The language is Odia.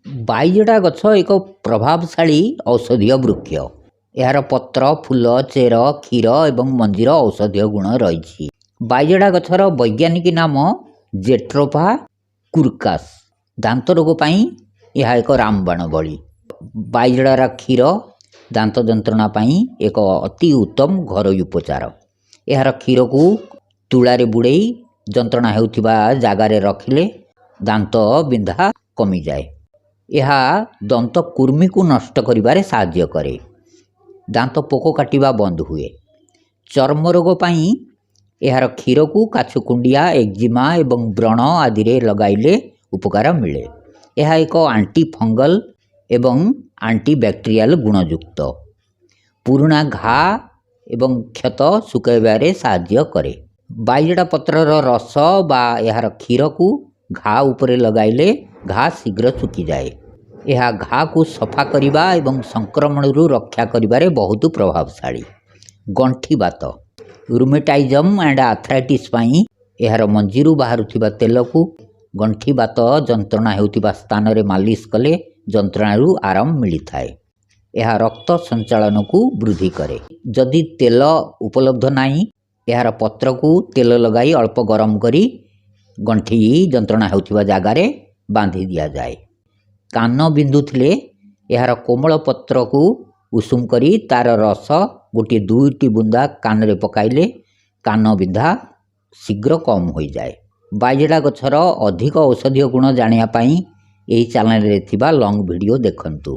ବାଇଜଡ଼ା ଗଛ ଏକ ପ୍ରଭାବଶାଳୀ ଔଷଧୀୟ ବୃକ୍ଷ। ଏହାର ପତ୍ର, ଫୁଲ, ଚେର, କ୍ଷୀର ଏବଂ ମଞ୍ଜିର ଔଷଧୀୟ ଗୁଣ ରହିଛି। ବାଇଜଡ଼ା ଗଛର ବୈଜ୍ଞାନିକ ନାମ ଜେଟ୍ରୋଫା କୁର୍କାସ୍। ଦାନ୍ତ ରୋଗ ପାଇଁ ଏହା ଏକ ରାମବାଣ ଭଳି। ବାଇଜଡ଼ାର କ୍ଷୀର ଦାନ୍ତ ଯନ୍ତ୍ରଣା ପାଇଁ ଏକ ଅତି ଉତ୍ତମ ଘରୋଇ ଉପଚାର। ଏହାର କ୍ଷୀରକୁ ତୁଳାରେ ବୁଡ଼େଇ ଯନ୍ତ୍ରଣା ହେଉଥିବା ଜାଗାରେ ରଖିଲେ ଦାନ୍ତ ବିନ୍ଧା କମିଯାଏ। ଏହା ଦନ୍ତ କୁର୍ମୀକୁ ନଷ୍ଟ କରିବାରେ ସାହାଯ୍ୟ କରେ। ଦାନ୍ତ ପୋକ କାଟିବା ବନ୍ଦ ହୁଏ। ଚର୍ମ ରୋଗ ପାଇଁ ଏହାର କ୍ଷୀରକୁ କାଛୁକୁଣ୍ଡିଆ, ଏକ୍ଜିମା ଏବଂ ବ୍ରଣ ଆଦିରେ ଲଗାଇଲେ ଉପକାର ମିଳେ। ଏହା ଏକ ଆଣ୍ଟି ଫଙ୍ଗଲ ଏବଂ ଆଣ୍ଟିବ୍ୟାକ୍ଟେରିଆଲ ଗୁଣଯୁକ୍ତ। ପୁରୁଣା ଘା ଏବଂ କ୍ଷତ ଶୁକାଇବାରେ ସାହାଯ୍ୟ କରେ। ବାଇଜଡ଼ା ପତ୍ରର ରସ ବା ଏହାର କ୍ଷୀରକୁ ଘା ଉପରେ ଲଗାଇଲେ ଘା ଶୀଘ୍ର ଶୁଖିଯାଏ। ଏହା ଘାକୁ ସଫା କରିବା ଏବଂ ସଂକ୍ରମଣରୁ ରକ୍ଷା କରିବାରେ ବହୁତ ପ୍ରଭାବଶାଳୀ। ଗଣ୍ଠିବାତ, ରୁମେଟାଇଜମ୍ ଆଣ୍ଡ ଆର୍ଥ୍ରାଇଟିସ୍ ପାଇଁ ଏହାର ମଞ୍ଜିରୁ ବାହାରୁଥିବା ତେଲକୁ ଗଣ୍ଠିବାତ ଯନ୍ତ୍ରଣା ହେଉଥିବା ସ୍ଥାନରେ ମାଲିସ କଲେ ଯନ୍ତ୍ରଣାରୁ ଆରାମ ମିଳିଥାଏ। ଏହା ରକ୍ତ ସଞ୍ଚାଳନକୁ ବୃଦ୍ଧି କରେ। ଯଦି ତେଲ ଉପଲବ୍ଧ ନାହିଁ, ଏହାର ପତ୍ରକୁ ତେଲ ଲଗାଇ ଅଳ୍ପ ଗରମ କରି ଗଣ୍ଠି ଯନ୍ତ୍ରଣା ହେଉଥିବା ଜାଗାରେ ବାନ୍ଧି ଦିଆଯାଏ। କାନ ବିନ୍ଧୁଥିଲେ ଏହାର କୋମଳ ପତ୍ରକୁ ଉଷୁମ କରି ତା'ର ରସ ଗୋଟିଏ 2ଟି ବୁନ୍ଦା କାନରେ ପକାଇଲେ କାନ ବିନ୍ଧା ଶୀଘ୍ର କମ୍ ହୋଇଯାଏ। ବାଇଜଡ଼ା ଗଛର ଅଧିକ ଔଷଧୀୟ ଗୁଣ ଜାଣିବା ପାଇଁ ଏହି ଚ୍ୟାନେଲରେ ଥିବା ଲଙ୍ଗ୍ ଭିଡ଼ିଓ ଦେଖନ୍ତୁ।